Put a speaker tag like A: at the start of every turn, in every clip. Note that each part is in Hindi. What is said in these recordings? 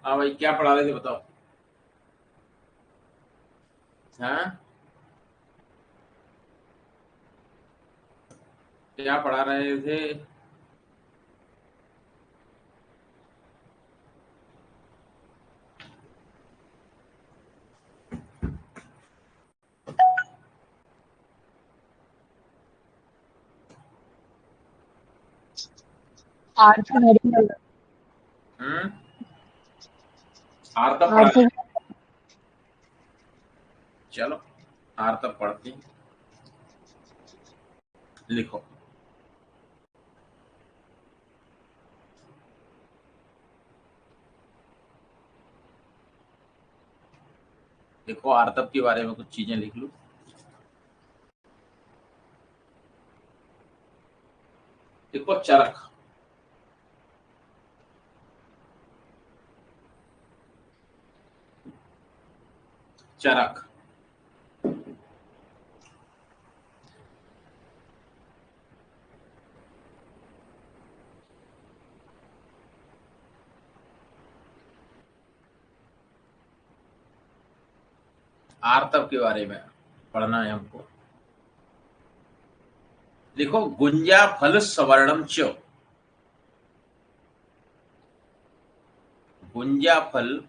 A: हाँ भाई, क्या पढ़ा रहे थे बताओ। हाँ, क्या पढ़ा रहे थे?
B: Arts medical.
A: हम्म। आर्तब पढ़ा
B: आर्ट्स।
A: रहे। चलो, आर्तब पढ़ती हैं। लिखो। देखो, आर्तब के बारे में कुछ चीजें लिख लो। देखो, चरक। चरक। आर्तब के बारे में पढ़ना है हमको। लिखो, गुंजा फल सवर्णम च। गुंजा फल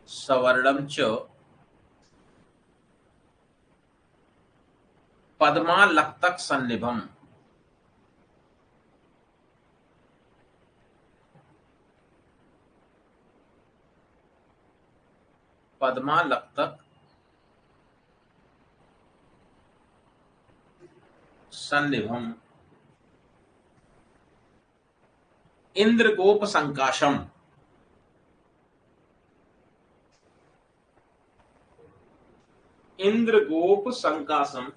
A: सवर्णम च पद्मा लक्तक सन्निभम। पद्मा लक्तक सन्निभम इंद्रगोप संकाशम। इंद्रगोप संकाशम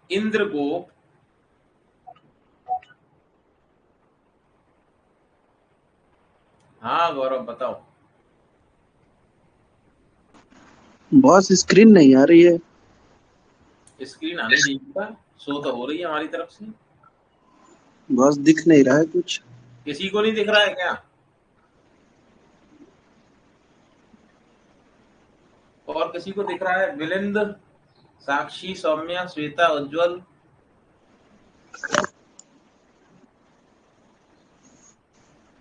A: इंद्रगोप हाँ गौरव बताओ।
C: बॉस स्क्रीन नहीं आ रही है।
A: स्क्रीन आने दीजिएगा। शो तो हो रही है हमारी तरफ से।
C: बॉस दिख नहीं रहा है कुछ।
A: किसी को नहीं दिख रहा है क्या? और किसी को दिख रहा है? मिलिंद, साक्षी, सौम्या, श्वेता, उज्जवल।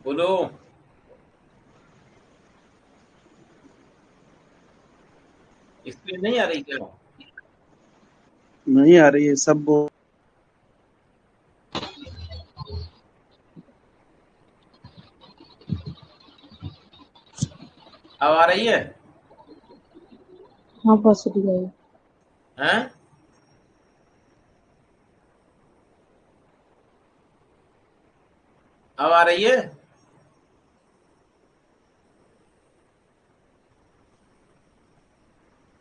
A: बोलो। स्क्रीन नहीं आ रही क्या?
C: नहीं आ रही है सब
A: अब आ रही है?
B: हाँ पॉसिबल है।
A: हैं? अब आ रही है?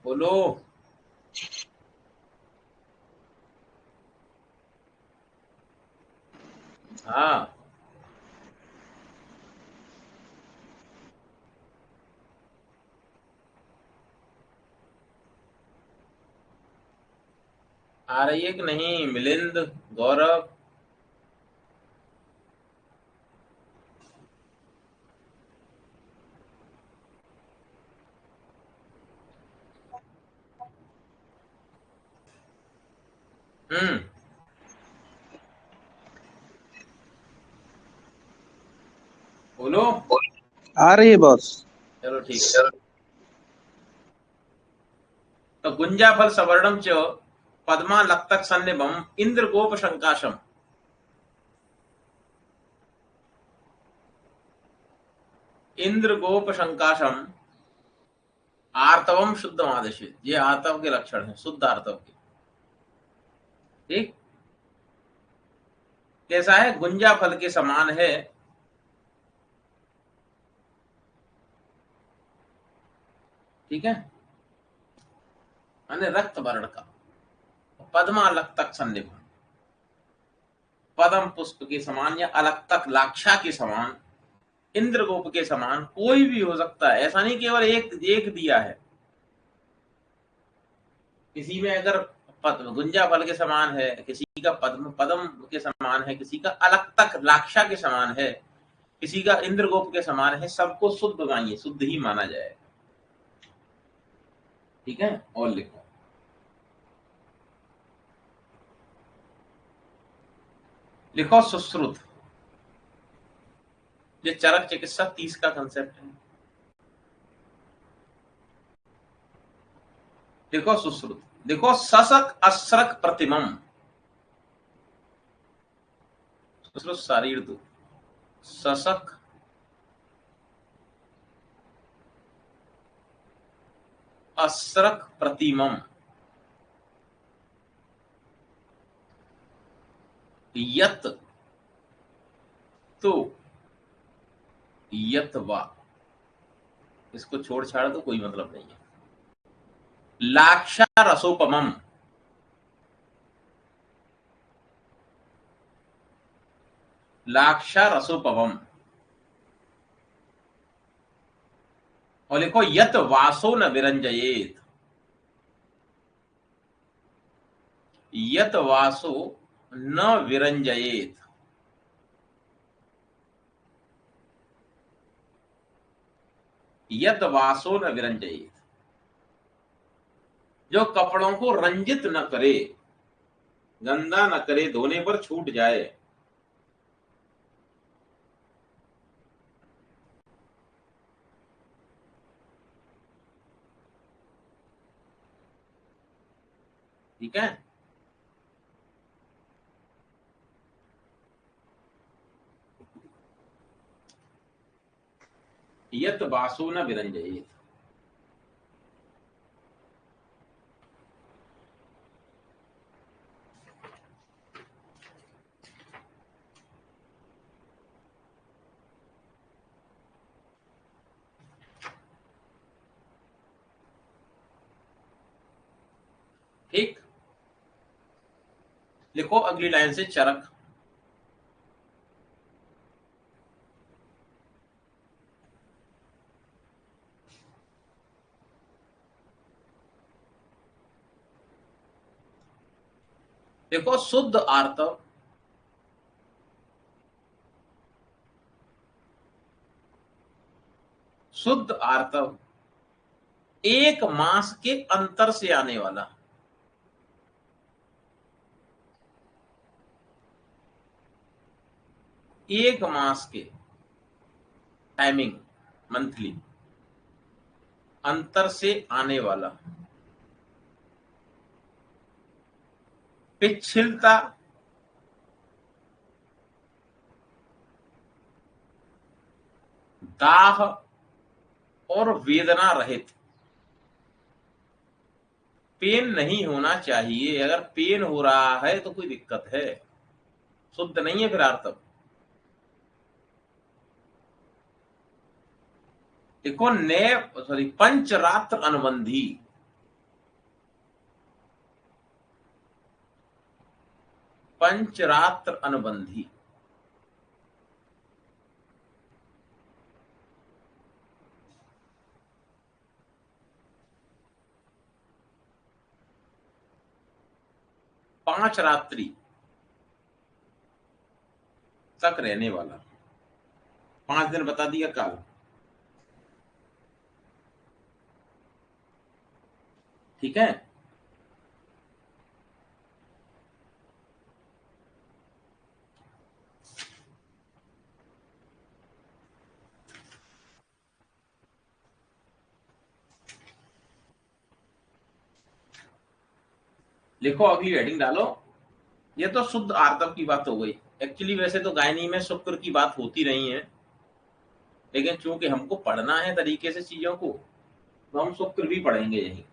A: बोलो। हाँ, आ रही है कि नहीं मिलिंद, गौरव? हम्म। बोलो।
C: आ रही है बॉस।
A: चलो ठीक है। तो गुंजा फल सवर्णम च पद्मा लक्तक सन्निभम इंद्रगोप संकाशम। इंद्रगोप संकाशम आर्तवम शुद्ध आदेशित। ये आर्तव के लक्षण है, शुद्ध आर्तव के। ठीक। कैसा है? गुंजा फल के समान है। ठीक है। माने रक्त वर्ण का। पद्मा लक्तक सन्निभम, पद्म पुष्प के समान या अलक्तक लाक्षा के समान, इंद्रगोप के समान। कोई भी हो सकता है, ऐसा नहीं केवल एक एक दिया है। किसी में अगर गुंजा फल के समान है, किसी का पद्म पदम के समान है, किसी का अलग तक लाक्षा के समान है, किसी का इंद्रगोप के समान है, सबको शुद्ध मानिए, शुद्ध ही माना जाए। ठीक है, और लिखो। लिखो सुश्रुत। ये चरक चिकित्सा 30 का कंसेप्ट है। देखो सुश्रुत, देखो ससक अस्रक प्रतिमम, सुश्रुत शारीर दो, ससक अस्रक प्रतिमम, यत तो यत वा, इसको छोड़ छाड़ दो, कोई मतलब नहीं है। लाक्षा रसोपमम, लाक्षा रसोपमम, और लिखो यत वासो न विरंजयेत, यत वासो न विरंजयेत, यत वासो न विरंजयेत, जो कपड़ों को रंजित न करे, गंदा न करे, धोने पर छूट जाए। ठीक है, यत वासो न विरंजयेत। ठीक, लिखो अगली लाइन से चरक। देखो शुद्ध आर्तव, शुद्ध आर्तव एक मास के अंतर से आने वाला, एक मास के टाइमिंग मंथली अंतर से आने वाला, पिछलता, दाह और वेदना रहित। पेन नहीं होना चाहिए, अगर पेन हो रहा है तो कोई दिक्कत है, शुद्ध नहीं है फिर आर्तव। देखो नए सॉरी पंचरात्र अनुबंधी, पंचरात्र अनुबंधी, पांच रात्रि तक रहने वाला, 5 दिन बता दिया काल। ठीक है, लिखो अगली हेडिंग डालो। ये तो शुद्ध आर्तव की बात हो गई। एक्चुअली वैसे तो गायनी में शुक्र की बात होती रही है, लेकिन चूंकि हमको पढ़ना है तरीके से चीजों को, तो हम शुक्र भी पढ़ेंगे यही।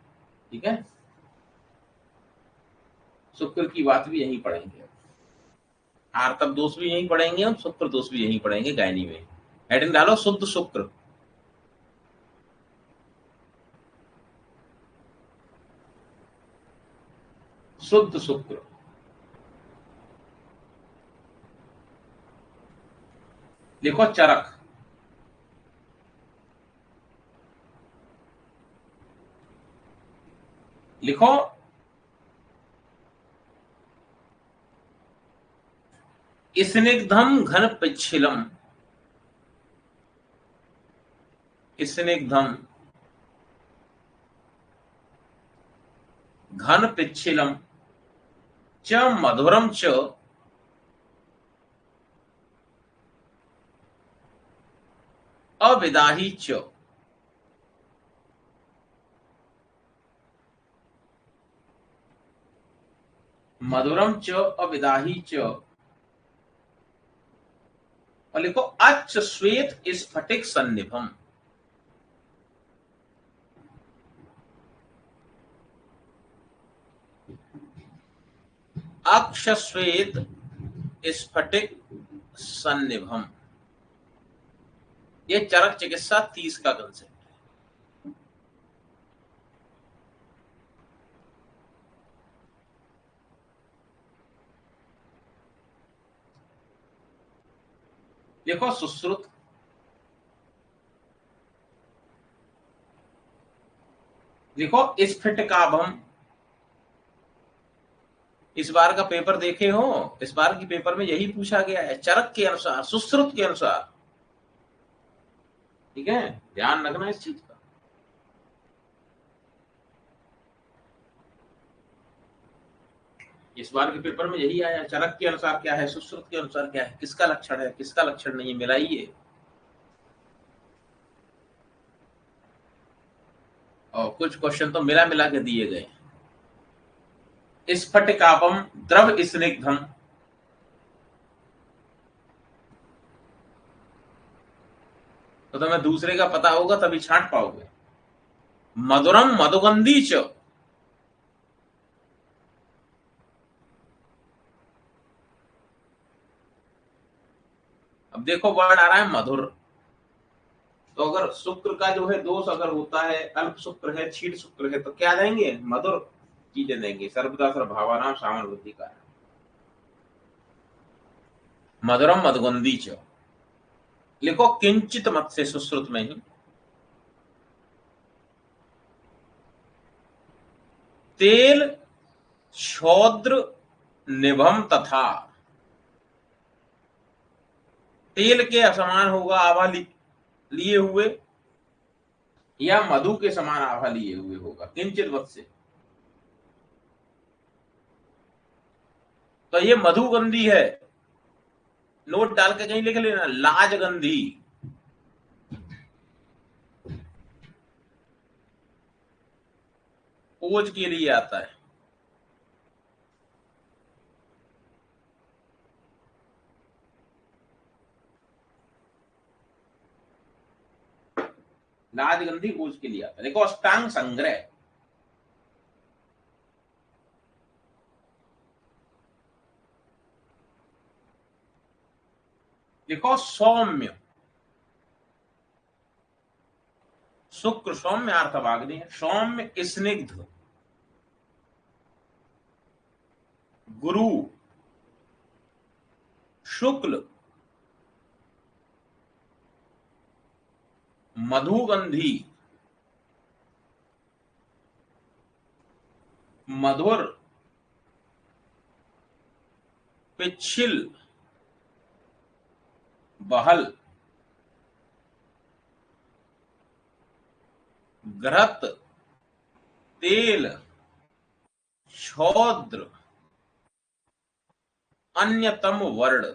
A: ठीक है, शुक्र की बात भी यही पढ़ेंगे, आर्तव दोष भी यही पढ़ेंगे और शुक्र दोष भी यही पढ़ेंगे गायनी में। हेडिंग डालो शुद्ध शुक्र। शुद्ध शुक्र, लिखो चरक। लिखो स्निग्धम घन पिच्छिलम, स्निग्धम घन पिच्छिलम च मधुरम च अविदाही च। मधुरम च अविदाही च, और लिखो अच्छ श्वेत स्फटिक सन्निभम। अक्ष श्वेत स्फटिक सन्निभम, ये चरक चिकित्सा 30 का कंसेप्ट है। देखो सुश्रुत, देखो स्फटिकाभम, इस बार का पेपर देखे हो, इस बार की पेपर में यही पूछा गया है, चरक के अनुसार, सुश्रुत के अनुसार। ठीक है, ध्यान रखना इस चीज का। इस बार के पेपर में यही आया, चरक के अनुसार क्या है, सुश्रुत के अनुसार क्या है, किसका लक्षण है, किसका लक्षण नहीं है, मिलाइए। और कुछ क्वेश्चन तो मिला मिला के दिए गए। स्फटिकापम द्रव स्निग्धम, तो तुम्हें दूसरे का पता होगा तभी छांट पाओगे। मधुरम मधुगंधी च, अब देखो वर्ड आ रहा है मधुर, तो अगर शुक्र का जो है दोष अगर होता है, अल्प शुक्र है, क्षीण शुक्र है, तो क्या देंगे, मधुर चीजें देंगे। सर्वदा सर्वभावानां सामन बुद्धि का मधुरम मधुगंधी च, लिखो किंचित मत से सुश्रुत में ही तेल क्षौद्र निभम तथा, तेल के असमान होगा आभा लिए हुए, या मधु के समान आभा लिए हुए होगा, किंचित वत से। तो ये मधुगंधी है, नोट डाल के कहीं लिख लेना, लाजगंधी, ओज के लिए आता है। लाजगंधी ओज के लिए आता है। देखो अष्टांग संग्रह, देखो सौम्य, शुक्र सौम्य अर्थवाग्नि है, सौम्य स्निग्ध, गुरु शुक्ल, मधुगंधी, मधुर, पिच्छिल, बहल, घृत, तेल, क्षौद्र, अन्यतम वर्ण।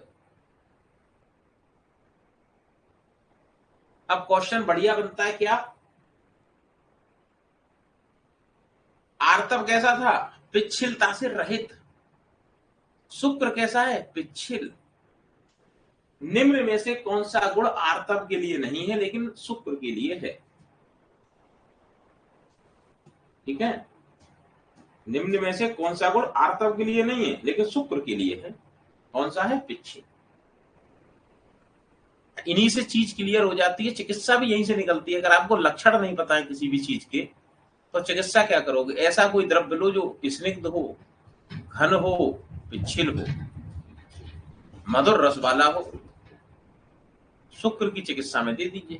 A: अब क्वेश्चन बढ़िया बनता है क्या, आर्तव कैसा था, पिच्छिलता से रहित। शुक्र कैसा है, पिच्छिल। निम्न में से कौन सा गुण आर्तव के लिए नहीं है लेकिन शुक्र के लिए है। ठीक है, निम्न में से कौन सा गुण आर्तव के लिए नहीं है लेकिन शुक्र के लिए है, कौन सा है, पिच्छिल। इन्हीं से चीज क्लियर हो जाती है, चिकित्सा भी यहीं से निकलती है। अगर आपको लक्षण नहीं पता है किसी भी चीज के, तो चिकित्सा क्या करोगे, ऐसा कोई द्रव्य लो जो स्निग्ध हो, घन हो, पिच्छिल हो, मधुर रस वाला हो, शुक्र की चिकित्सा में दे दीजिए।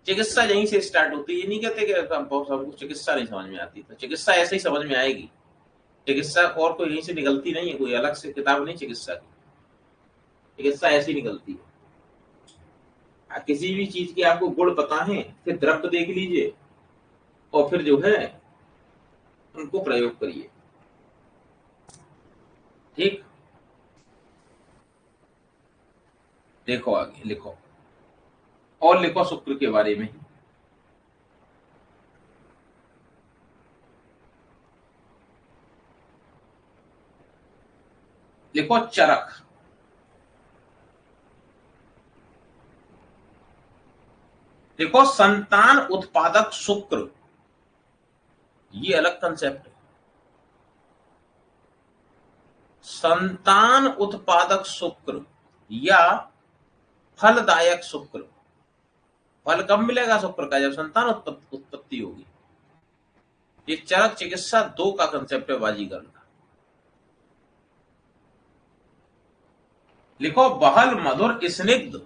A: चिकित्सा यहीं से स्टार्ट होती है। ये नहीं कहते कि सबको चिकित्सा नहीं समझ में आती, तो चिकित्सा ऐसे ही समझ में आएगी। चिकित्सा और कोई यहीं से निकलती नहीं है, कोई अलग से किताब नहीं चिकित्सा की। चिकित्सा ऐसी निकलती है। किसी भी चीज के आपको गुण पता है, फिर द्रव्य देख लीजिए और फिर जो है उनको प्रयोग करिए। ठीक, देखो आगे लिखो और लिखो शुक्र के बारे में। लिखो चरक। देखो संतान उत्पादक शुक्र, ये अलग कंसेप्ट है। संतान उत्पादक शुक्र या फलदायक शुक्र। फल कब मिलेगा शुक्र का? जब संतान उत्पत्ति होगी। ये चरक चिकित्सा 2 का कंसेप्ट है बाजीगर का। लिखो बहल मधुर स्निग्ध।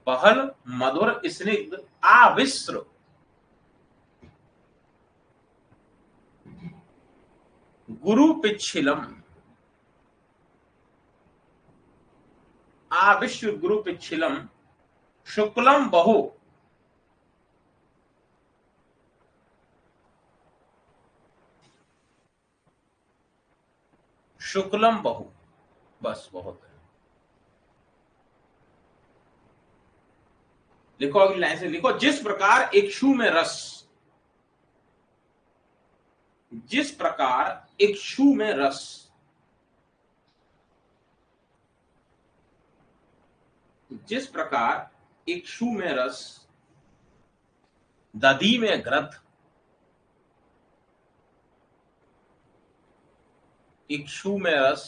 A: बहल मधुर स्निग्ध आविश्र गुरु पिच्छिलम। आविश्व गुरु पिच्छिलम शुक्लम बहु। शुक्लम बहु, बस बहुत है। लिखो अगली लाइन से, लिखो जिस प्रकार इक्षु में रस, जिस प्रकार इक्षु में रस, जिस प्रकार इक्षु में रस, दधी में घृत, इक्षु में रस,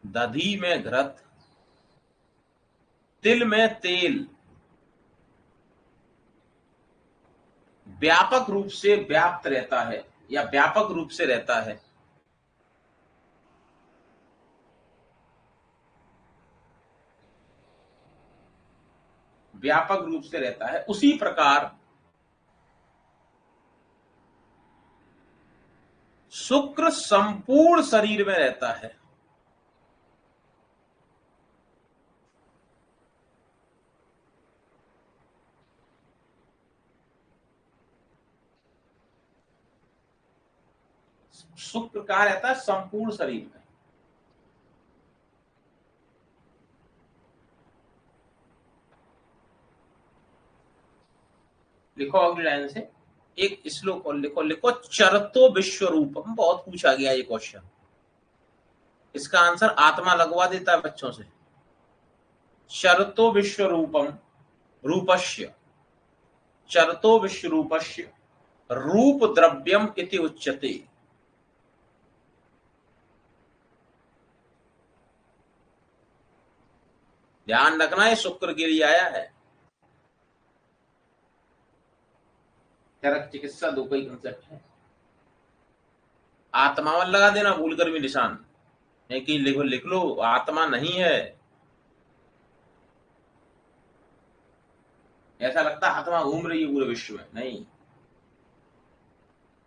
A: दधी में घृत, तिल में तेल व्यापक रूप से व्याप्त रहता है या व्यापक रूप से रहता है, व्यापक रूप से रहता है, उसी प्रकार शुक्र संपूर्ण शरीर में रहता है। शुक्र कहाँ रहता है? संपूर्ण शरीर में। लिखो अगली लाइन से एक श्लोक और लिखो। लिखो चरतो विश्व रूपम। बहुत पूछा गया ये क्वेश्चन, इसका आंसर आत्मा लगवा देता है बच्चों से। चरतो विश्व रूपम रूपस्य, चरतो विश्व रूपस्य रूप द्रव्यम इति उच्यते। ध्यान रखना है, शुक्र के लिए आया है। चरक चिकित्सा 2 का ही कंसेप्ट है। आत्मा मत लगा देना भूल कर भी निशान, है कि लिख लो आत्मा नहीं है। ऐसा लगता है आत्मा घूम रही है पूरे विश्व में, नहीं।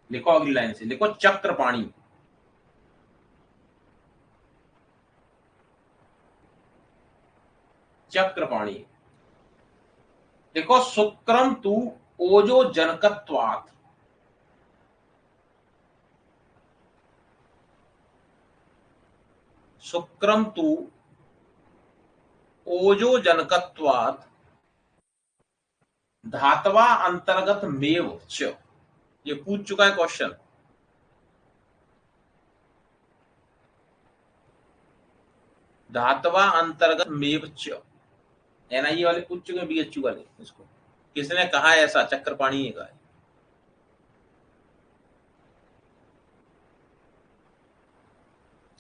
A: लिखो अगली लाइन से, लिखो चक्रपाणी। चक्रपाणी। देखो शुक्रम तू ओजो जनकत्वात्, शुक्रम तू ओजो जनकत्वात् धातवा अंतर्गत मेव च। ये पूछ चुका है क्वेश्चन। धातवा अंतर्गत मेव च, एनआईए वाले पूछ चुके हैं, बीएचयू वाले। इसको किसने कहा है? ऐसा चक्रपाणी ने कहा है।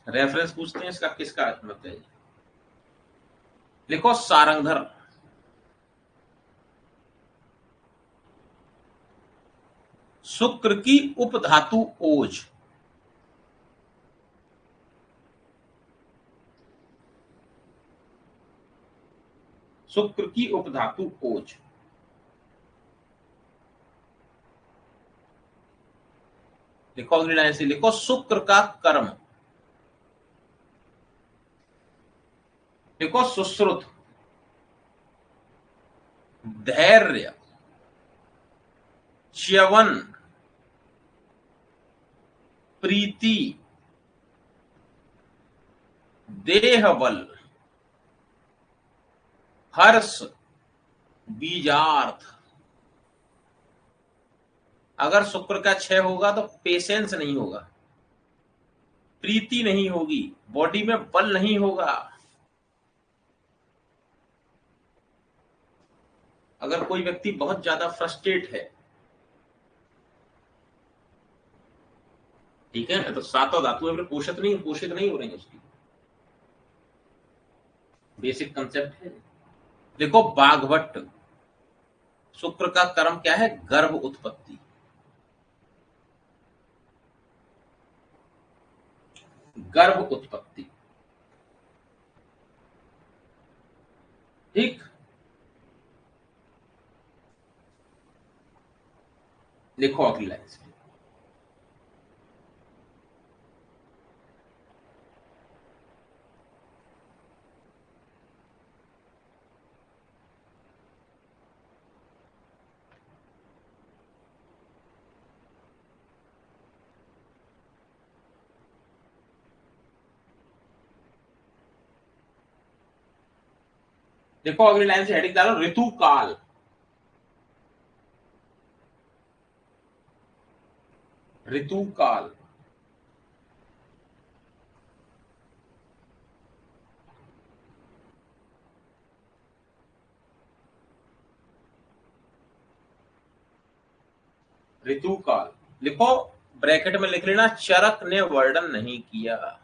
A: रेफरेंस पूछते हैं इसका, किसका मत है। लिखो सारंगधर। शुक्र की उपधातु ओज, शुक्र की उपधातु ओज। लिखो अगली लाइन से, लिखो शुक्र का कर्म, लिखो सुश्रुत, धैर्य, च्यवन, प्रीति, देह बल, हर्ष, बीजार्थ। अगर शुक्र का क्षय होगा तो पेशेंस नहीं होगा, प्रीति नहीं होगी, बॉडी में बल नहीं होगा। अगर कोई व्यक्ति बहुत ज्यादा फ्रस्ट्रेट है, ठीक है, तो सातों धातुएं फिर पोषित नहीं हो रही है, उसकी बेसिक कंसेप्ट है। देखो बाघवट, शुक्र का कर्म क्या है? गर्भ उत्पत्ति। गर्भ उत्पत्ति, ठीक। लिखो अगली लाइन से, देखो अगली लाइन से हेडिंग डालो, ऋतु काल। ऋतु काल, ऋतु काल। लिखो, ब्रैकेट में लिख लेना, चरक ने वर्णन नहीं किया।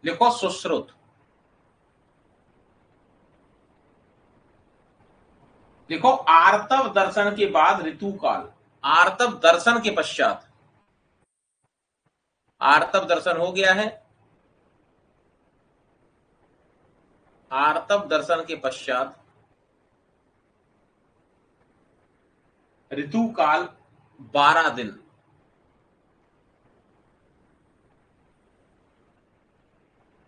A: लिखो सुश्रुत। लिखो आर्तव दर्शन के बाद ऋतु काल, आर्तव दर्शन के पश्चात। आर्तव दर्शन हो गया है, आर्तव दर्शन के पश्चात ऋतु काल 12 दिन।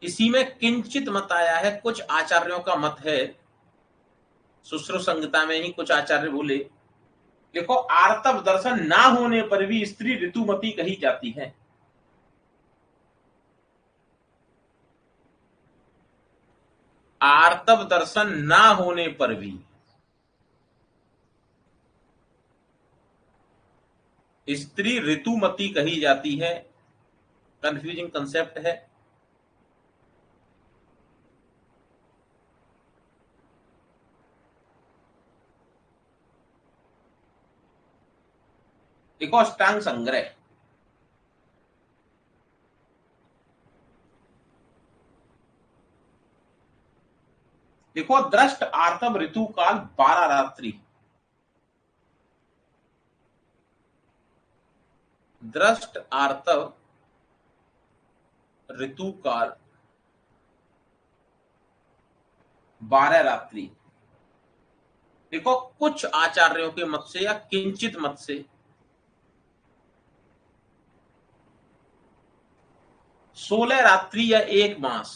A: इसी में किंचित मत आया है, कुछ आचार्यों का मत है, सुश्रुत संहिता में ही कुछ आचार्य बोले। देखो आर्तव दर्शन ना होने पर भी स्त्री ऋतुमती कही जाती है। आर्तव दर्शन ना होने पर भी स्त्री ऋतुमती कही जाती है। कंफ्यूजिंग कंसेप्ट है। देखो अष्टांग संग्रह, देखो दृष्ट आर्तव ऋतु काल 12 रात्रि। दृष्ट आर्तव ऋतु काल 12 रात्रि। देखो कुछ आचार्यों के मत से या किंचित मत से 16 रात्रि या 1 मास।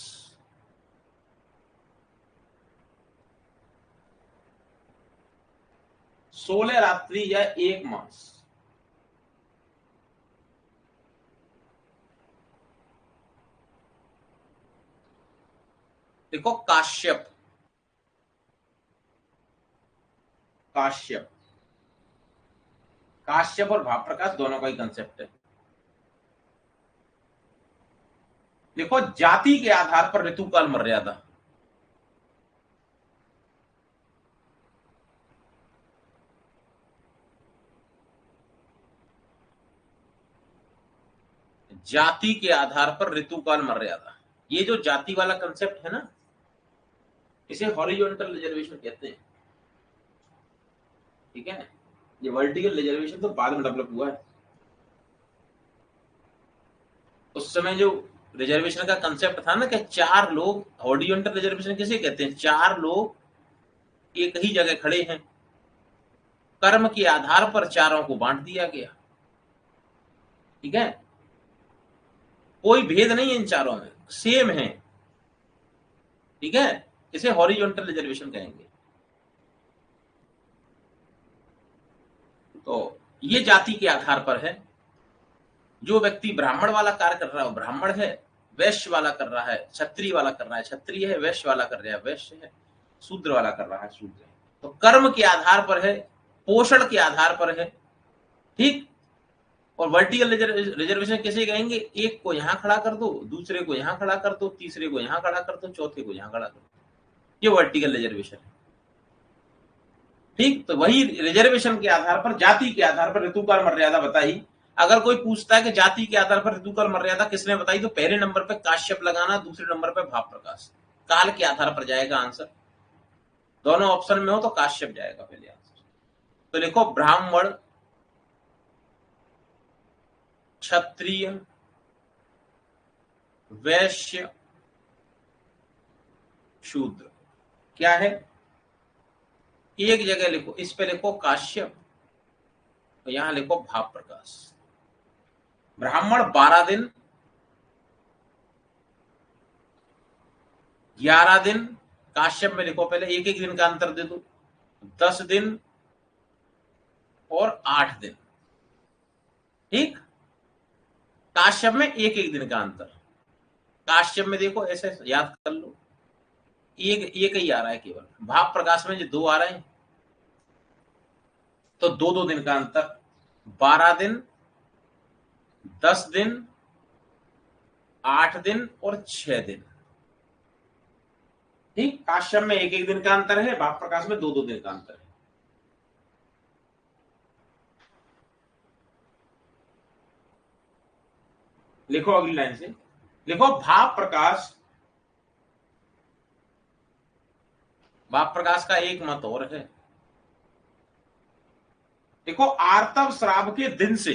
A: 16 रात्रि या 1 मास। देखो काश्यप, काश्यप, काश्यप और भावप्रकाश दोनों का ही कंसेप्ट है। देखो जाति के आधार पर ऋतुकाल मर्यादा। जाति के आधार पर ऋतुकाल मर्यादा, ये जो जाति वाला कंसेप्ट है ना, इसे हॉरिजॉन्टल रिजर्वेशन कहते हैं, ठीक है। ये वर्टिकल रिजर्वेशन तो बाद में डेवलप हुआ है। उस समय जो रिजर्वेशन का कंसेप्ट था ना कि 4 लोग, हॉरिजॉन्टल रिजर्वेशन किसे कहते हैं, 4 लोग एक ही जगह खड़े हैं, कर्म के आधार पर चारों को बांट दिया गया। ठीक है, कोई भेद नहीं है इन चारों में, सेम है। ठीक है, इसे हॉरिजॉन्टल रिजर्वेशन कहेंगे। तो ये जाति के आधार पर है। जो व्यक्ति ब्राह्मण वाला कार्य कर रहा है वो ब्राह्मण है, वैश्य वाला कर रहा है क्षत्रिय वाला कर रहा है क्षत्रिय है, वैश्य वाला कर रहा है वैश्य है, शूद्र वाला कर रहा है शूद्र है। तो कर्म के आधार पर है, पोषण के आधार पर है। ठीक, और वर्टिकल रिजर्वेशन किसे कहेंगे, एक को यहां खड़ा कर दो, दूसरे को यहां खड़ा कर दो, तीसरे को यहां खड़ा कर दो, चौथे को यहां खड़ा कर दो, ये वर्टिकल रिजर्वेशन है। ठीक, तो वही रिजर्वेशन के आधार पर, जाति के आधार पर ऋतुकाल मर्यादा बताई। अगर कोई पूछता है कि जाति के आधार पर ऋतुकाल मर्यादा किसने बताई, तो पहले नंबर पे काश्यप लगाना, दूसरे नंबर पे भाव प्रकाश। काल के आधार पर जाएगा आंसर, दोनों ऑप्शन में हो तो काश्यप जाएगा पहले आंसर। तो लिखो ब्राह्मण, क्षत्रिय, वैश्य, शूद्र। क्या है, एक जगह लिखो, इस पे लिखो काश्यप, तो यहां लिखो भाव प्रकाश। ब्राह्मण 12 दिन, 11 दिन, काश्यप में लिखो पहले, एक एक दिन का अंतर दे दो, 10 दिन और 8 दिन। ठीक, काश्यप में एक एक दिन का अंतर। काश्यप में देखो ऐसे याद कर लो, एक ही आ रहा है केवल, भाव प्रकाश में जो 2 आ रहे हैं, तो 2-2 दिन का अंतर, 12 दिन, 10 दिन, 8 दिन और 6 दिन। ठीक, काश्यप में एक एक दिन का अंतर है, भाव प्रकाश में 2-2 दिन का अंतर है। लिखो अगली लाइन से, लिखो भाव प्रकाश। भाव प्रकाश का एक मत और है, देखो आर्तव श्राव के दिन से,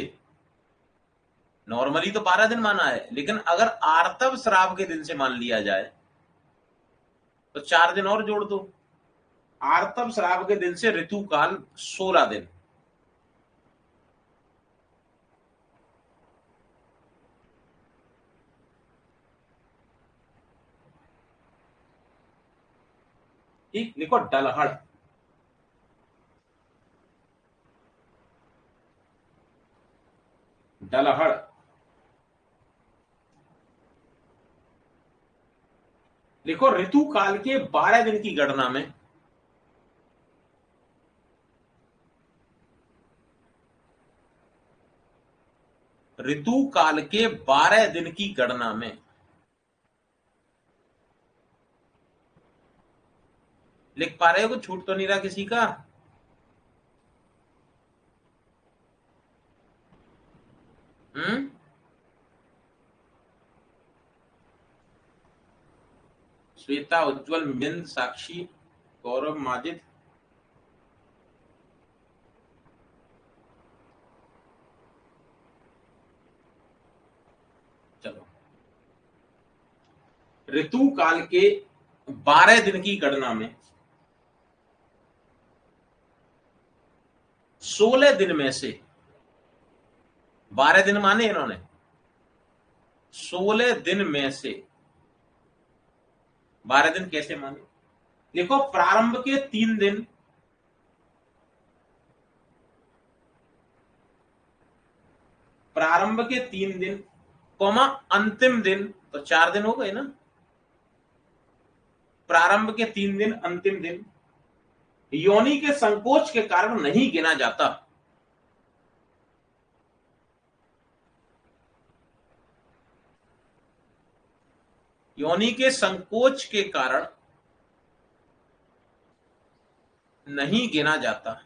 A: नॉर्मली तो 12 दिन माना है, लेकिन अगर आर्तव श्राव के दिन से मान लिया जाए तो 4 दिन और जोड़ दो। आर्तव श्राव के दिन से ऋतुकाल 16 दिन। ठीक, लिखो डलहड़। डलहड़, लिखो ऋतु काल के 12 दिन की गणना में ऋतु काल के 12 दिन की गणना में लिख पा रहे हो, छूट तो नहीं रहा किसी का। श्वेता, उज्जवल, मिंद, साक्षी, गौरव, माजिद। चलो, ऋतु काल के 12 दिन की गणना में 16 दिन में से, 12 दिन माने इन्होंने, 16 दिन में से 12 दिन कैसे माने, देखो प्रारंभ के 3 दिन, प्रारंभ के 3 दिन कौमा अंतिम दिन, तो 4 दिन हो गए ना। प्रारंभ के 3 दिन, अंतिम दिन योनि के संकोच के कारण नहीं गिना जाता। योनि के संकोच के कारण नहीं गिना जाता।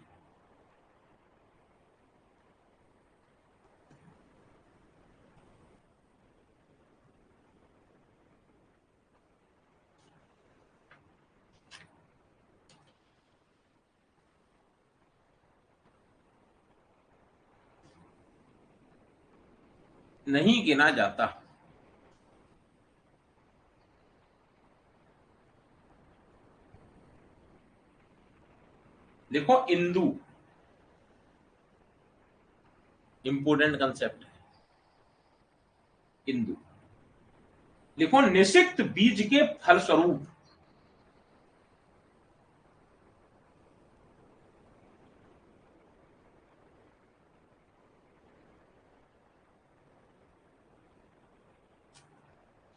A: नहीं गिना जाता। लिखो इंदु, इंपोर्टेंट कंसेप्ट है इंदु। लिखो निषिक्त बीज के फलस्वरूप,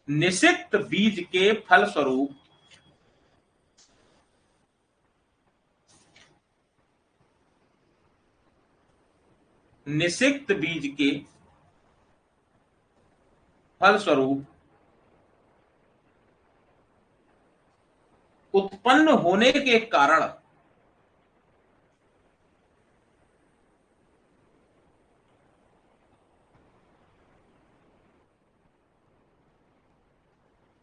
A: निषिक्त बीज के फलस्वरूप निषिक्त बीज के फलस्वरूप उत्पन्न होने के कारण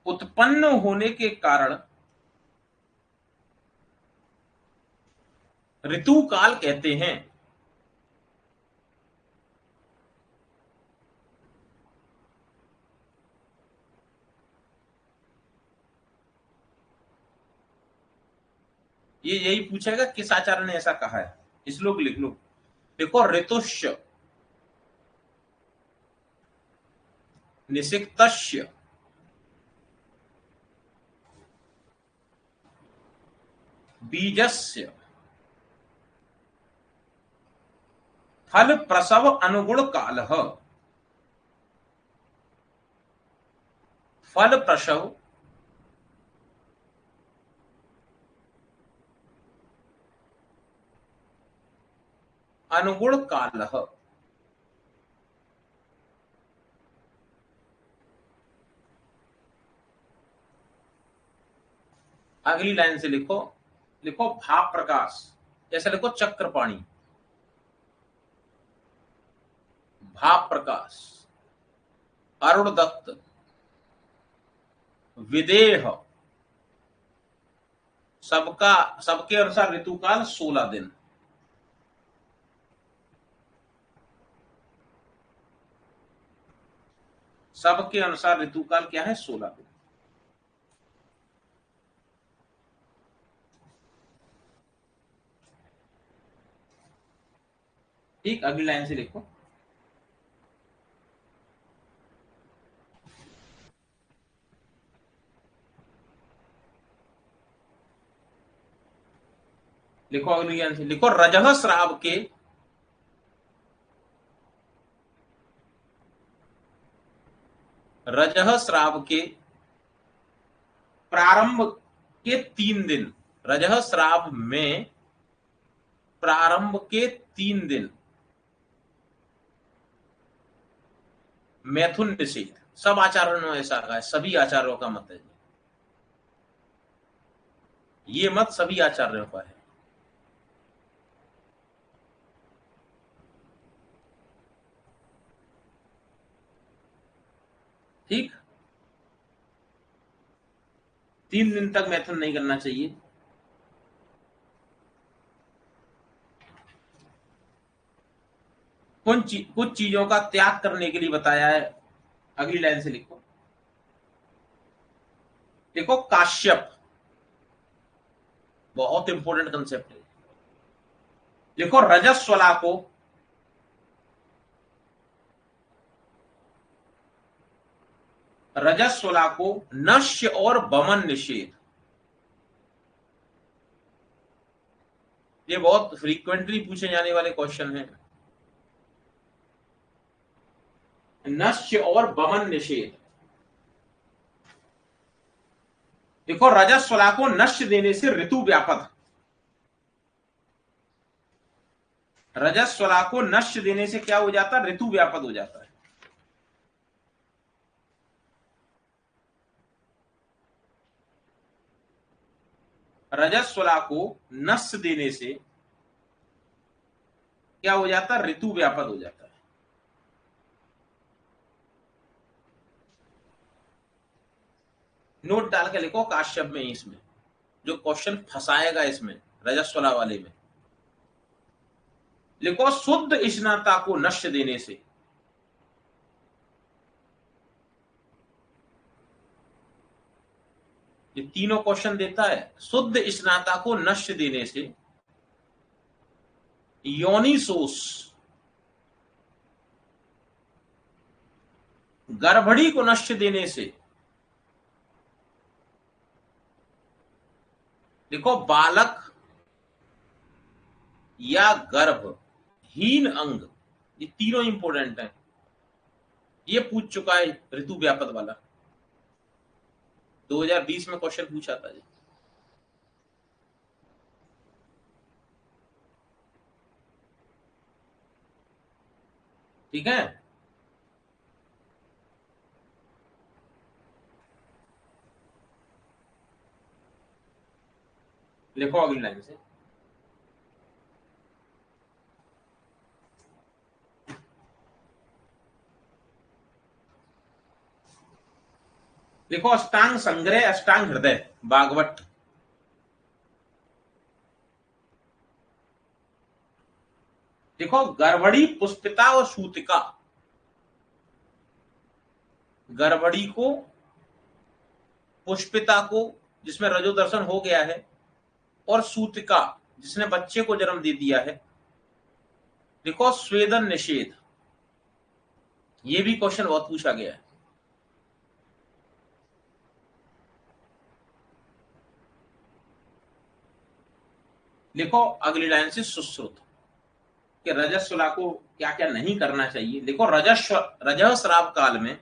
A: उत्पन्न होने के कारण ऋतु काल कहते हैं। ये यही पूछेगा किस आचार्य ने ऐसा कहा है, श्लोक लिख लो। देखो ऋतुष्य निषिक्तस्य बीजस्य फल प्रसव अनुगुण कालः, फल प्रसव अनुगुण कालः। अगली लाइन से लिखो, लिखो भाप प्रकाश, जैसे लिखो चक्रपाणी, भाप प्रकाश, अरुण दत्त, विदेह, सबके अनुसार ऋतुकाल 16 दिन। सबके अनुसार ऋतुकाल क्या है? 16 दिन। ठीक, अगली लाइन से लिखो, लिखो अगली लाइन से लिखो रजह श्राव के प्रारंभ के 3 दिन, रजह श्राव में प्रारंभ के 3 दिन मैथुन निषेध। सब आचार्यों ने ऐसा कहा है, सभी आचार्यों का मत है, ये मत सभी आचार्यों का है। ठीक, 3 दिन तक मैथुन नहीं करना चाहिए। कुछ चीजों का त्याग करने के लिए बताया है। अगली लाइन से लिखो, देखो काश्यप, बहुत इंपॉर्टेंट कंसेप्ट है। देखो रजस्वला को नश्य और वमन निषेध, ये बहुत फ्रीक्वेंटली पूछे जाने वाले क्वेश्चन हैं। नश्य और वमन निषेध। देखो रजस्वला को नश्य देने से ऋतु व्यापक, रजस्वला को नश्य देने से क्या हो जाता? ऋतु व्यापक हो जाता है। रजस्वला को नश्य देने से क्या हो जाता? ऋतु व्यापक हो जाता है। नोट डाल के लिखो काश्यप में, इसमें जो क्वेश्चन फंसाएगा इसमें रजस्वला वाले में, लिखो शुद्ध स्नाता को नश्य देने से, ये तीनों क्वेश्चन देता है। शुद्ध स्नाता को नश्य देने से योनिसोस, गर्भड़ी को नष्ट देने से। देखो, बालक या गर्भहीन अंग, ये तीनों इंपॉर्टेंट हैं। ये पूछ चुका है ऋतु व्यापक वाला, 2020 में क्वेश्चन पूछा था जी। ठीक है, लिखो अगली लाइन से। देखो, अष्टांग संग्रह, अष्टांग हृदय, भागवत। देखो, गर्भड़ी, पुष्पिता और सूतिका। गर्भड़ी को, पुष्पिता को जिसमें रजो दर्शन हो गया है, और सूतिका जिसने बच्चे को जन्म दे दिया है। देखो, स्वेदन निषेध, ये भी क्वेश्चन बहुत पूछा गया है। लिखो अगली लाइन से, सुश्रुत, कि रजस्वला को क्या क्या नहीं करना चाहिए। देखो, रजस्राव काल में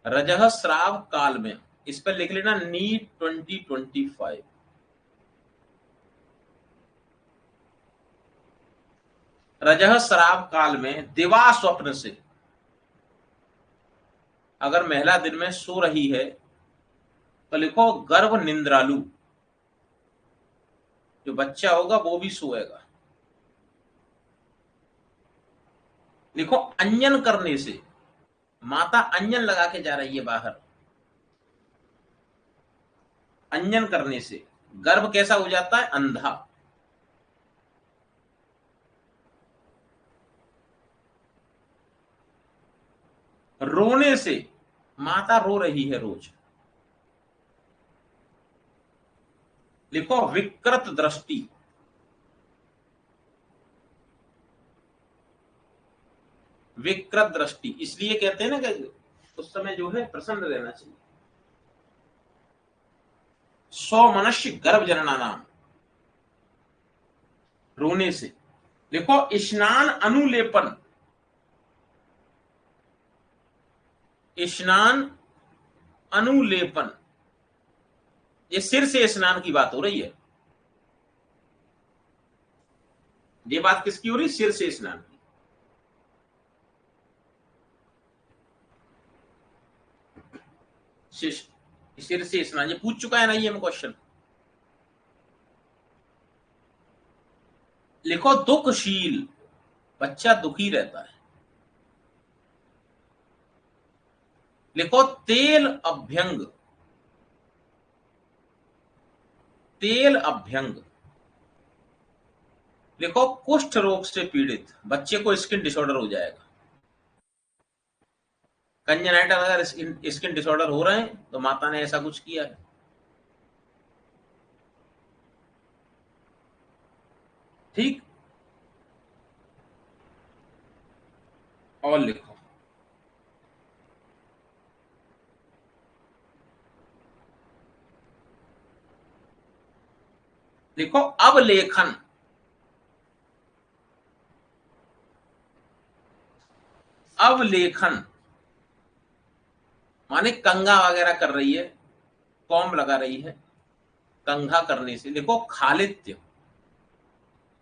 A: रजस्राव काल में, इस पर लिख लेना नीट 2025। रजस्राव काल में दिवा स्वप्न से, अगर महिला दिन में सो रही है तो लिखो गर्भ निंद्रालु, जो बच्चा होगा वो भी सोएगा। लिखो, अंजन करने से, माता अंजन लगा के जा रही है बाहर, अंजन करने से गर्भ कैसा हो जाता है, अंधा। रोने से, माता रो रही है रोज। लिखो, विकृत दृष्टि, विकृत दृष्टि इसलिए कहते हैं ना कि उस समय जो है प्रसन्न रहना चाहिए। सौ मनुष्य गर्भ जनना नाम, रोने से। देखो, स्नान अनुलेपन, स्नान अनुलेपन, ये सिर से स्नान की बात हो रही है। ये बात किसकी हो रही, सिर से स्नान की। सिर से स्नान, ये पूछ चुका है ना ये में क्वेश्चन। लिखो, दुखशील, बच्चा दुखी रहता है। लिखो, तेल अभ्यंग, तेल अभ्यंग। लिखो, कुष्ठ रोग से पीड़ित, बच्चे को स्किन डिसऑर्डर हो जाएगा। कंजेनाइटल अगर स्किन डिसऑर्डर हो रहे हैं तो माता ने ऐसा कुछ किया है। ठीक, और लिखो, लिखो अवलेखन, अवलेखन माने कंघा वगैरह कर रही है, कॉम्ब लगा रही है, कंघा करने से। देखो, खालित्य,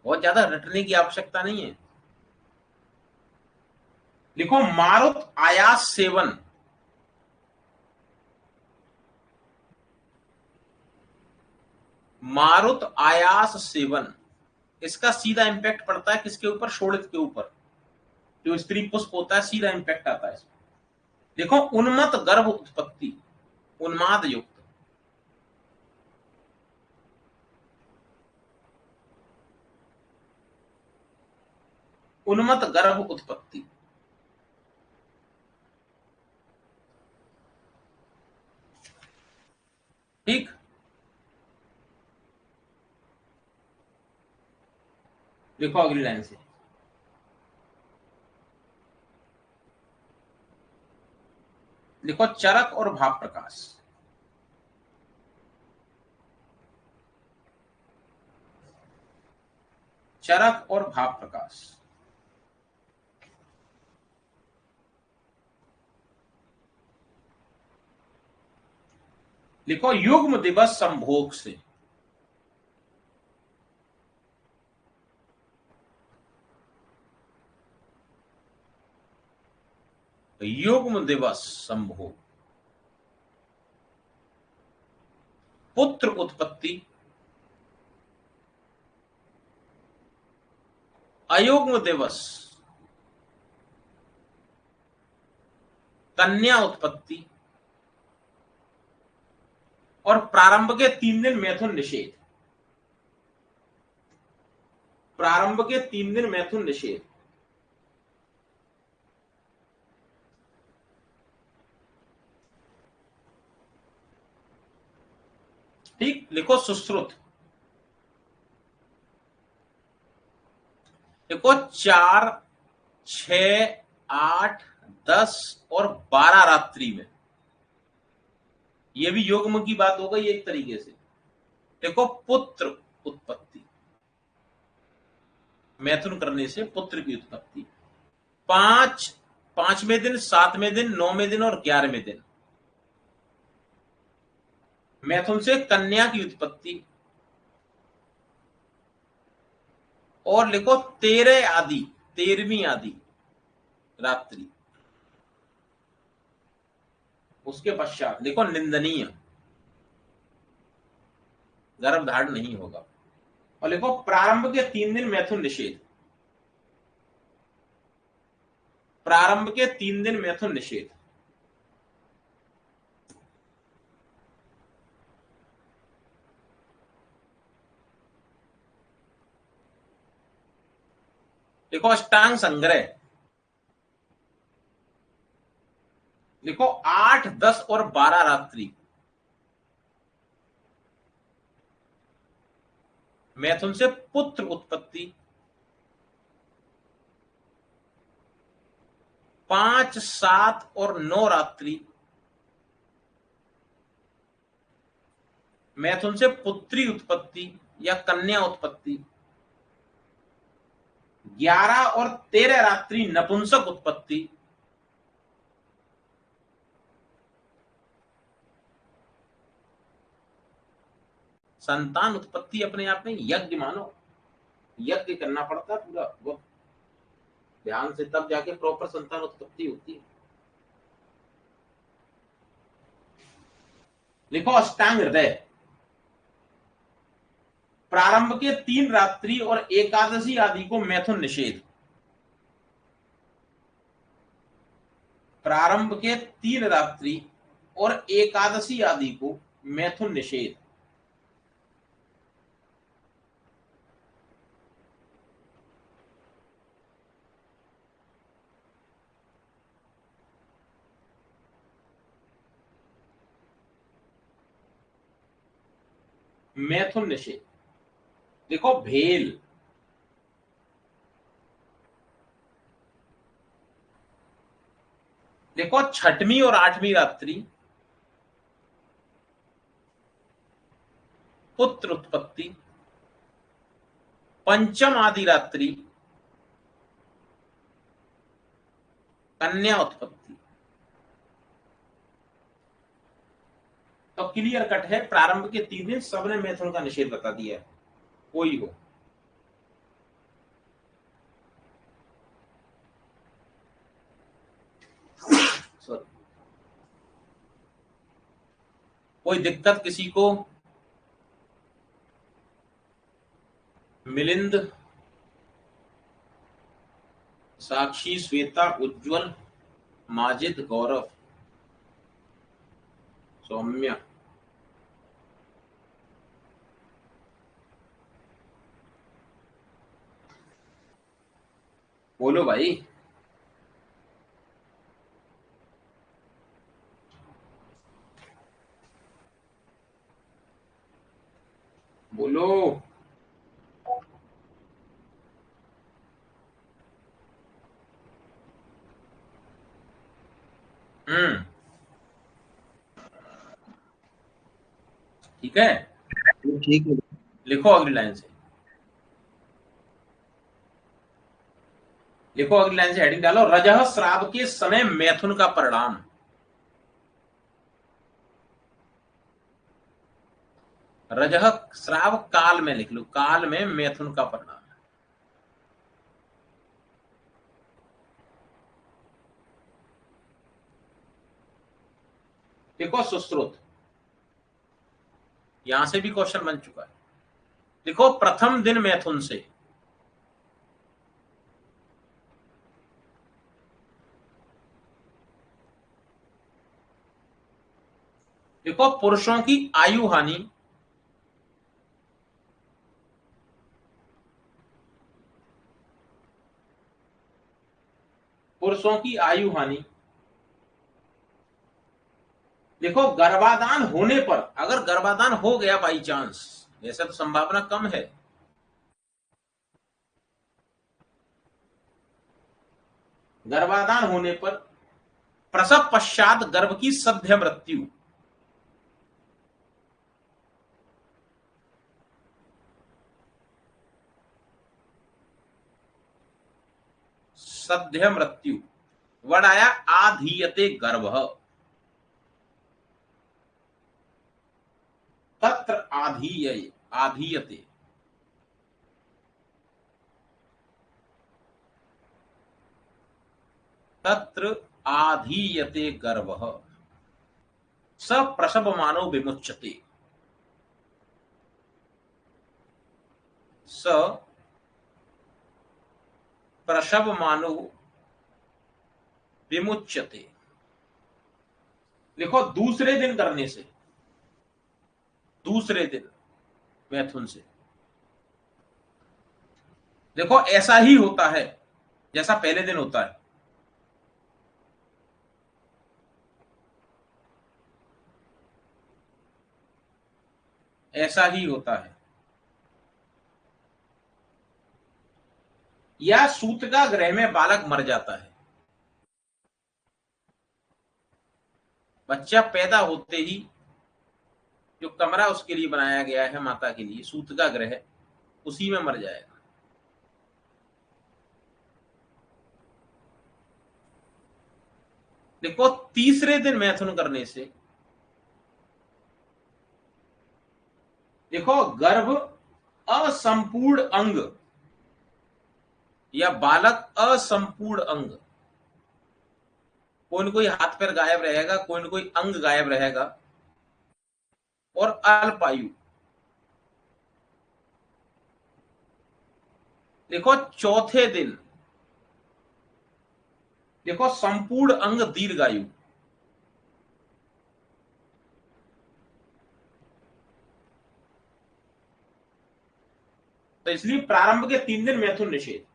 A: बहुत ज्यादा रटने की आवश्यकता नहीं है। लिखो, मारुत आयास सेवन, मारुत आयास सेवन, इसका सीधा इंपैक्ट पड़ता है किसके ऊपर, शोणित के ऊपर, जो स्त्री पुष्प होता है, सीधा इंपैक्ट आता है इसमें। देखो, उन्मत्त गर्भ उत्पत्ति, उन्माद युक्त, उन्मत्त गर्भ उत्पत्ति। ठीक, देखो अगली लाइन से, देखो चरक और भाप प्रकाश। चरक और भाप प्रकाश, लिखो युग्म दिवस संभोग से। युग्म दिवस संभोग, पुत्र उत्पत्ति, अयुग्म दिवस कन्या उत्पत्ति, और प्रारंभ के 3 दिन मैथुन निषेध। प्रारंभ के 3 दिन मैथुन निषेध। ठीक, लिखो सुश्रुत। देखो 4, 6, 8, 10 और 12 रात्रि में, ये भी युग्म की बात हो गई एक तरीके से। देखो पुत्र उत्पत्ति, मैथुन करने से पुत्र की उत्पत्ति। 5वें दिन, 7वें दिन, 9वें दिन और 11वें दिन मैथुन से कन्या की उत्पत्ति। और लिखो 13 आदि, 13वीं आदि रात्रि, उसके पश्चात देखो निंदनीय, गर्भ धारण नहीं होगा। और लिखो प्रारंभ के 3 दिन मैथुन निषेध। प्रारंभ के 3 दिन मैथुन निषेध। लिखो अष्टांग संग्रह। लिखो 8, 10 और 12 रात्रि मैथुन से पुत्र उत्पत्ति। 5, 7 और 9 रात्रि मैथुन से पुत्री उत्पत्ति या कन्या उत्पत्ति। 11 और 13 रात्रि नपुंसक उत्पत्ति। संतान उत्पत्ति अपने आप में यज्ञ मानो, यज्ञ करना पड़ता है पूरा वो ध्यान से, तब जाके प्रॉपर संतान उत्पत्ति होती है। लिखो अष्टांग हृदय। प्रारंभ के 3 रात्रि और एकादशी आदि को मैथुन निषेध। प्रारंभ के 3 रात्रि और एकादशी आदि को मैथुन निषेध। मैथुन निषेध। देखो भेल। देखो 6वीं और 8वीं रात्रि पुत्र उत्पत्ति। 5वीं आदि रात्रि कन्या उत्पत्ति। तो क्लियर कट है, प्रारंभ के 3 दिन सबने मैथुन का निषेध बता दिया है, कोई हो। कोई दिक्कत किसी को? मिलिंद, साक्षी, श्वेता, उज्जवल, माजिद, गौरव, सौम्या। बोलो भाई। बोलो। ठीक है,
C: ठीक है।
A: लिखो अगली लाइन से, लिखो अगली लाइन से हेडिंग डालो, रजह श्राव के समय मैथुन का परिणाम। रजह श्राव काल में लिख लो, काल में मैथुन का परिणाम। देखो सुश्रुत, यहां से भी क्वेश्चन बन चुका है। देखो प्रथम दिन मैथुन से, देखो पुरुषों की आयु हानि, पुरुषों की आयु हानि। देखो गर्भाधान होने पर, अगर गर्भाधान हो गया बाई चांस, वैसे तो संभावना कम है, गर्भाधान होने पर प्रसव पश्चात गर्भ की सद्य मृत्यु, सद्य मृत्यु, वर्ड आया आधीयते गर्भ, तत्र आधीय, आधीयते, तत्र आधीयते गर्भ, स प्रसवमानो विमुच्यते, स प्रसवमानो विमुच्यते। देखो दूसरे दिन करने से, दूसरे दिन मैथुन से, देखो ऐसा ही होता है जैसा पहले दिन होता है, ऐसा ही होता है, या सूतका ग्रह में बालक मर जाता है, बच्चा पैदा होते ही जो कमरा उसके लिए बनाया गया है माता के लिए, सूतका ग्रह, उसी में मर जाएगा। देखो तीसरे दिन मैथुन करने से, देखो गर्भ असंपूर्ण अंग या बालक असंपूर्ण अंग, कोई न कोई हाथ पैर गायब रहेगा, कोई न कोई अंग गायब रहेगा, और अल्पायु। देखो चौथे दिन, देखो संपूर्ण अंग दीर्घायु, तो इसलिए प्रारंभ के 3 दिन मैथुन निषेध।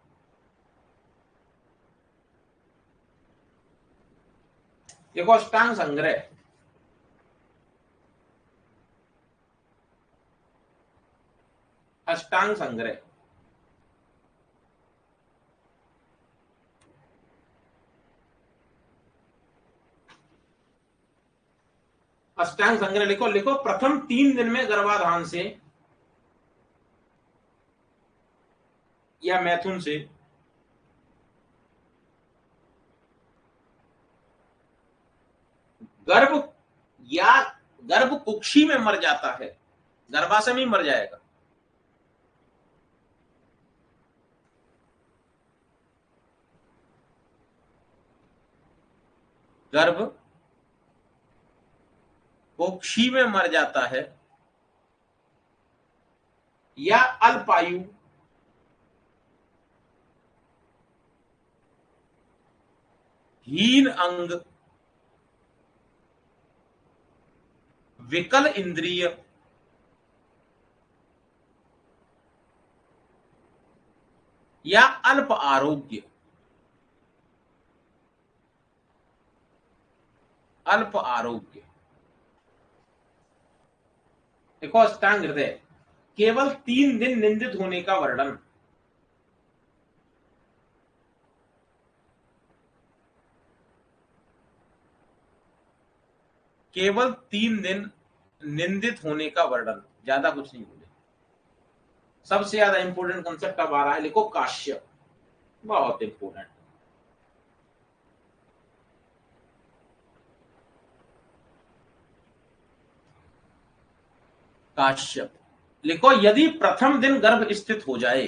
A: देखो अष्टांग संग्रह, अष्टांग संग्रह, अष्टांग संग्रह लिखो, लिखो प्रथम 3 दिन में गर्भाधान से या मैथुन से गर्भ या गर्भ कुक्षी में मर जाता है, गर्भाशय में मर जाएगा, गर्भ कुक्षी में मर जाता है, या अल्पायु, हीन अंग, विकल इंद्रिय, या अल्प आरोग्य, अल्प आरोग्य। देखो अष्टांग हृदय, केवल 3 दिन निंदित होने का वर्णन, केवल 3 दिन निंदित होने का वर्णन, ज्यादा कुछ नहीं बोले। सबसे ज्यादा इंपोर्टेंट कंसेप्ट अब आ रहा है, लिखो काश्यप, बहुत इंपोर्टेंट। काश्यप लिखो, यदि प्रथम दिन गर्भ स्थित हो जाए,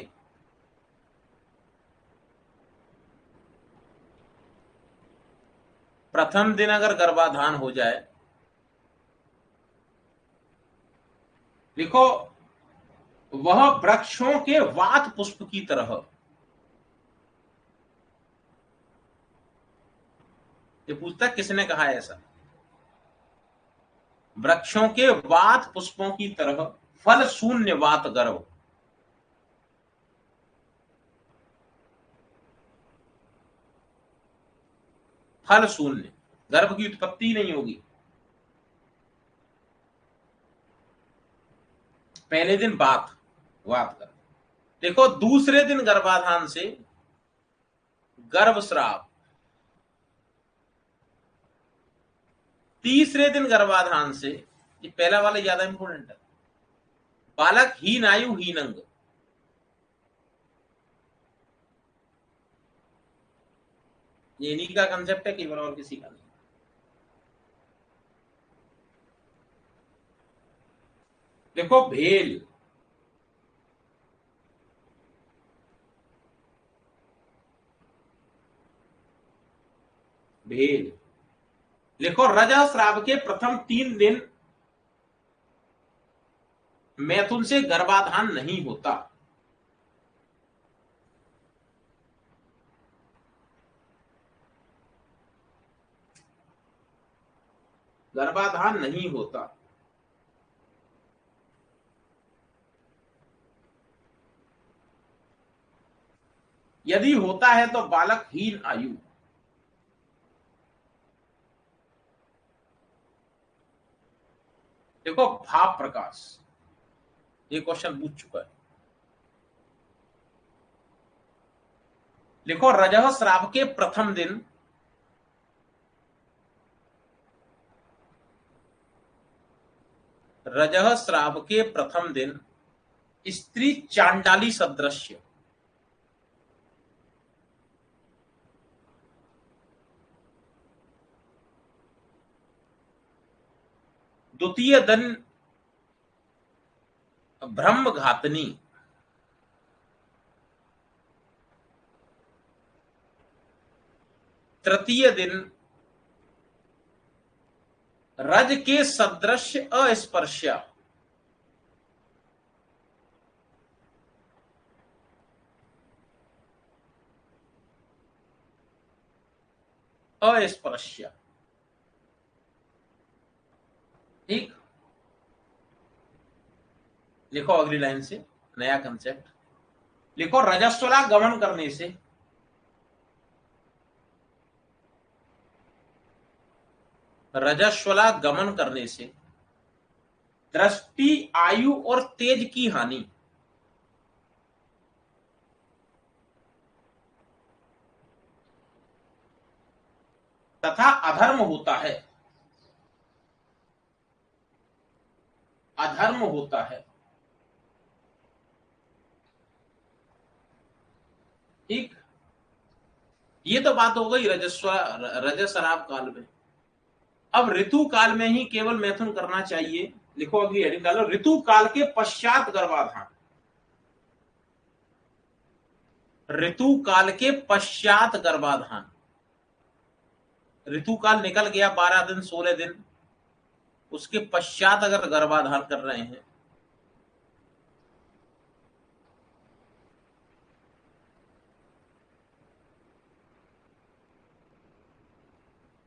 A: प्रथम दिन अगर गर्भाधान हो जाए, लिखो वह वृक्षों के वात पुष्प की तरह, ये पूछता किसने कहा है ऐसा, वृक्षों के वात पुष्पों की तरह फल शून्य वात गर्भ, फल शून्य, गर्भ की उत्पत्ति नहीं होगी। पहले दिन वात गर्भ, देखो दूसरे दिन गर्भाधान से गर्भस्राव, तीसरे दिन गर्भाधान से, ये पहला वाला ज्यादा इंपोर्टेंट है, बालक हीन आयु हीन अंग, ये इन्हीं का कंसेप्ट है, केवल और किसी का नहीं। देखो भेल, भेल लिखो रजस्राव के प्रथम 3 दिन मैथुन से गर्भाधान नहीं होता, गर्भाधान नहीं होता। यदि होता है तो बालक हीन आयु, देखो भाव प्रकाश, ये क्वेश्चन पूछ चुका है। लिखो रजस्राव के प्रथम दिन रजस्राव के प्रथम दिन स्त्री चांडाली सदृश्य, द्वितीय दिन ब्रह्म घातनी, तृतीय दिन रज के सदृश अस्पर्श्या, अस्पर्श्या, ठीक। लिखो अगली लाइन से नया कंसेप्ट, लिखो रजस्वला गमन करने से, रजस्वला गमन करने से दृष्टि आयु और तेज की हानि, तथा अधर्म होता है, अधर्म होता है, ठीक। ये तो बात हो गई रजस्राव काल में। अब ऋतु काल में ही केवल मैथुन करना चाहिए, लिखो अगली हेडिंग डालो, ऋतु काल के पश्चात गर्भाधान, ऋतु काल के पश्चात गर्भाधान, ऋतु काल निकल गया 12 दिन 16 दिन, उसके पश्चात अगर गर्भाधान कर रहे हैं,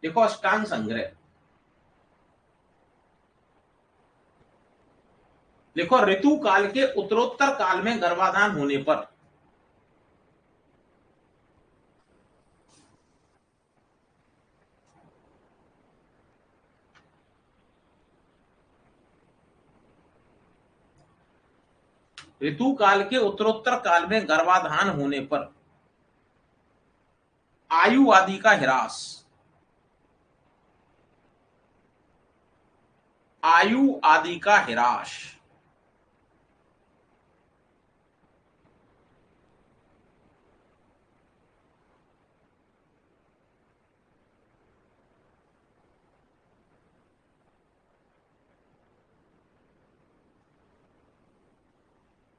A: देखो अष्टांग संग्रह, देखो ऋतु काल के उत्तरोत्तर काल में गर्भाधान होने पर ऋतु काल के उत्तरोत्तर काल में गर्भाधान होने पर आयु आदि का ह्रास, आयु आदि का ह्रास।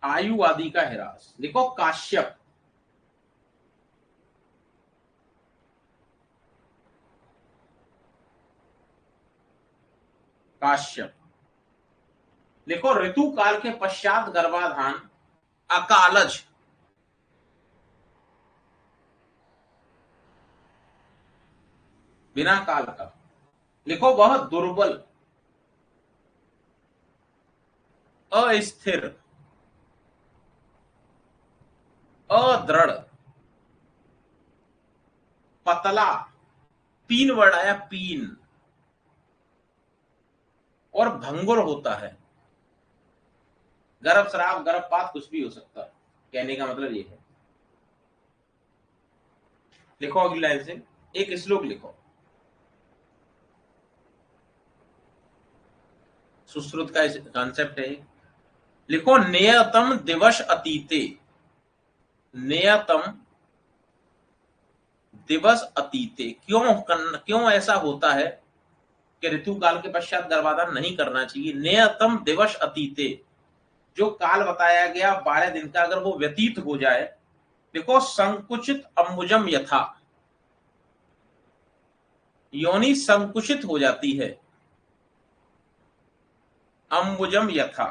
A: आयु आदि का ह्रास। देखो काश्यप, काश्यप। देखो ऋतु काल के पश्चात गर्भाधान। अकालज, बिना काल का। लिखो वह दुर्बल, अस्थिर, अदृढ़, पतला, पीन वर्ड आया, पीन, और भंगुर होता है। गर्भ श्राव, गर्भपात कुछ भी हो सकता है, कहने का मतलब ये है। लिखो अगली लाइन से एक श्लोक लिखो, सुश्रुत का कॉन्सेप्ट है। लिखो नेयतम दिवस अतीते। नेयतम दिवस अतीते। क्यों ऐसा होता है कि ऋतु काल के पश्चात गर्भाधान नहीं करना चाहिए? नेयतम दिवस अतीते, जो काल बताया गया 12 दिन का अगर वो व्यतीत हो जाए। देखो संकुचित अंबुजम यथा, योनि संकुचित हो जाती है। अंबुजम यथा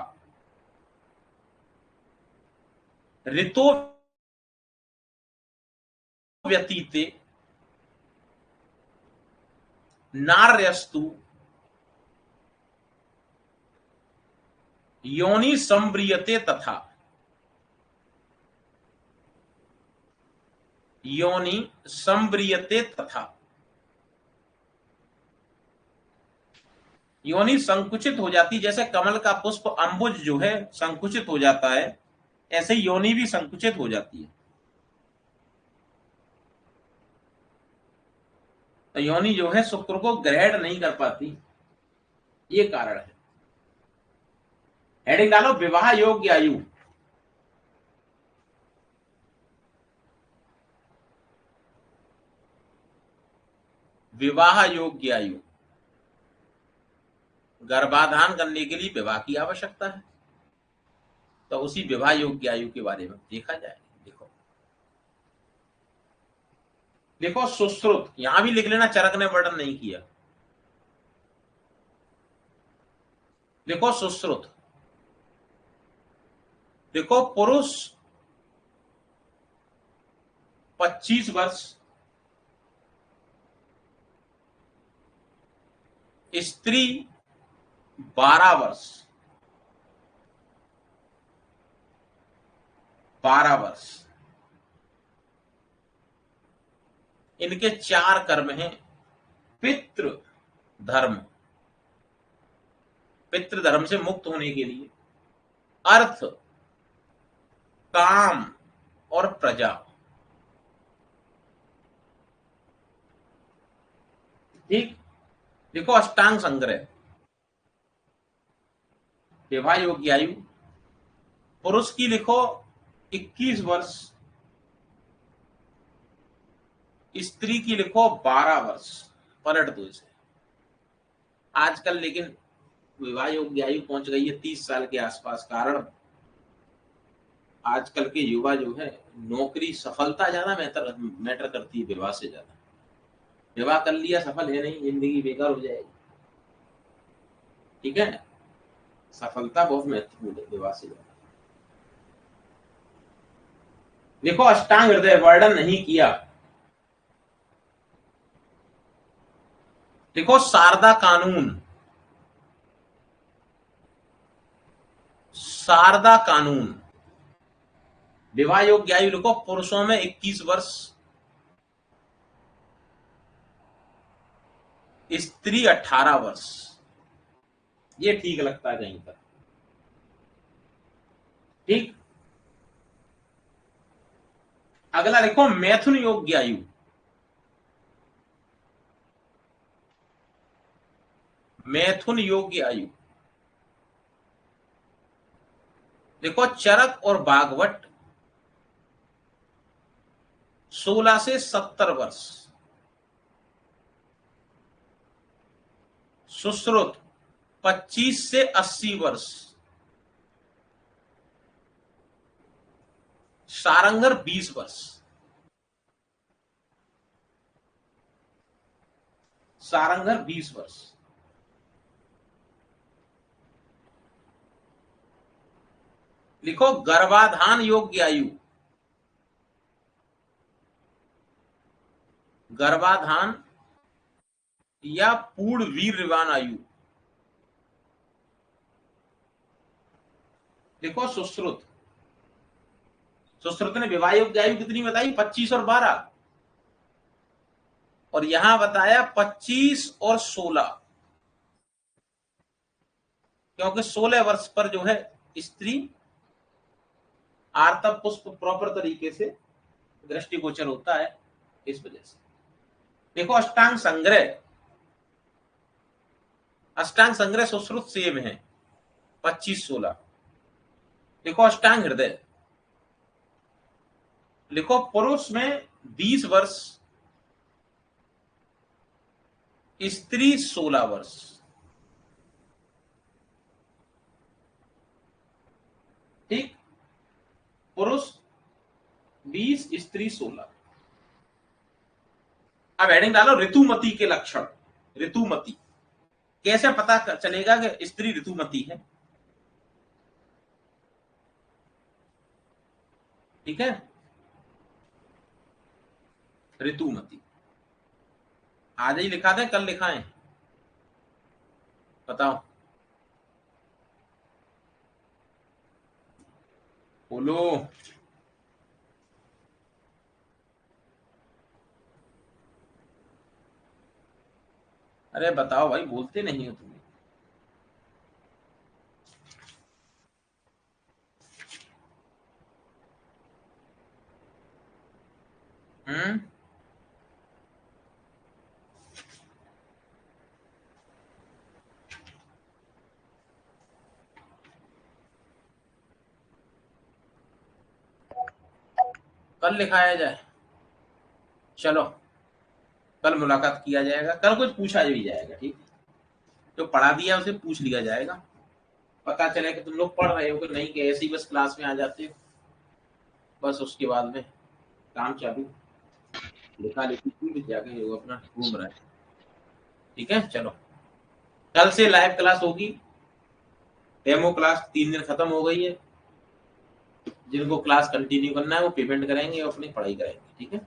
A: ऋतो व्यतीते नार्यस्तु योनि संव्रियते तथा। योनि संव्रियते तथा। योनि संकुचित हो जाती, जैसे कमल का पुष्प अंबुज जो है संकुचित हो जाता है, ऐसे योनि भी संकुचित हो जाती है। तो योनि जो है शुक्र को ग्रहण नहीं कर पाती, ये कारण है। हेडिंग डालो विवाह योग्य आयु। विवाह योग्य आयु, गर्भाधान करने के लिए विवाह की आवश्यकता है, तो उसी विवाह योग्य आयु के बारे में देखा जाए। देखो देखो सुश्रुत, यहां भी लिख लेना, चरक ने वर्णन नहीं किया। देखो सुश्रुत, देखो पुरुष 25 वर्ष, स्त्री 12 वर्ष। 12 वर्ष। इनके 4 कर्म हैं। पितृ धर्म, पितृ धर्म से मुक्त होने के लिए अर्थ, काम और प्रजा। ठीक। देखो अष्टांग संग्रह। विवाह योग्य आयु पुरुष की लिखो 21 वर्ष, स्त्री की लिखो 12 वर्ष। पलट दो इसे। आजकल लेकिन विवाह योग्य आयु पहुंच गई है 30 साल के आसपास। कारण आजकल के युवा जो है, नौकरी सफलता ज्यादा मैटर करती है विवाह से ज्यादा। विवाह कर लिया, सफल है नहीं, जिंदगी बेकार हो जाएगी। ठीक है, सफलता बहुत महत्वपूर्ण है विवाह से ज्यादा। देखो अष्टांग हृदय वर्णन नहीं किया। देखो शारदा कानून, शारदा कानून। विवाह योग्य आयु लिखो पुरुषों में 21 वर्ष, स्त्री 18 वर्ष। ये ठीक लगता है कहीं पर। ठीक। अगला देखो मैथुन योग्य आयु। मैथुन योग्य आयु देखो चरक और भागवत 16 से 70 वर्ष, सुश्रुत 25 से 80 वर्ष, सारंगर 20 वर्ष, सारंगर 20 वर्ष। लिखो गर्भाधान योग्य आयु, गर्भाधान या पूर्ण वीर्यवान आयु। देखो सुश्रुत, सुश्रुत ने विवाह योग्य आयु कितनी बताई? 25 और 12, और यहां बताया 25 और 16, क्योंकि 16 वर्ष पर जो है स्त्री आर्तव पुष्प प्रॉपर तरीके से दृष्टिगोचर होता है, इस वजह से। देखो अष्टांग संग्रह, अष्टांग संग्रह सुश्रुत सेम है 25-16। देखो अष्टांग हृदय, लिखो पुरुष में 20 वर्ष, स्त्री 16 वर्ष। ठीक, पुरुष 20, स्त्री 16। अब हेडिंग डालो ऋतुमती के लक्षण। ऋतुमती कैसे पता चलेगा कि स्त्री ऋतुमती है? ठीक है, ऋतुमती आज ही लिखा दें, कल लिखाएं? बताओ, बोलो। अरे बताओ भाई, बोलते नहीं हो तुम। कल लिखाया जाए, चलो कल मुलाकात किया जाएगा, कल कुछ पूछा भी जाएगा। ठीक है, जो पढ़ा दिया उसे पूछ लिया जाएगा, पता चले कि तुम लोग पढ़ रहे हो कि नहीं, कि ऐसे ही बस क्लास में आ जाते हो, बस उसके बाद में काम चालू, लिखा लिखी जाके वो अपना घूम रहा है। ठीक है, चलो कल से लाइव क्लास होगी। डेमो क्लास 3 दिन खत्म हो गई है, जिनको क्लास कंटिन्यू करना है वो पेमेंट करेंगे और अपनी पढ़ाई करेंगे। ठीक है।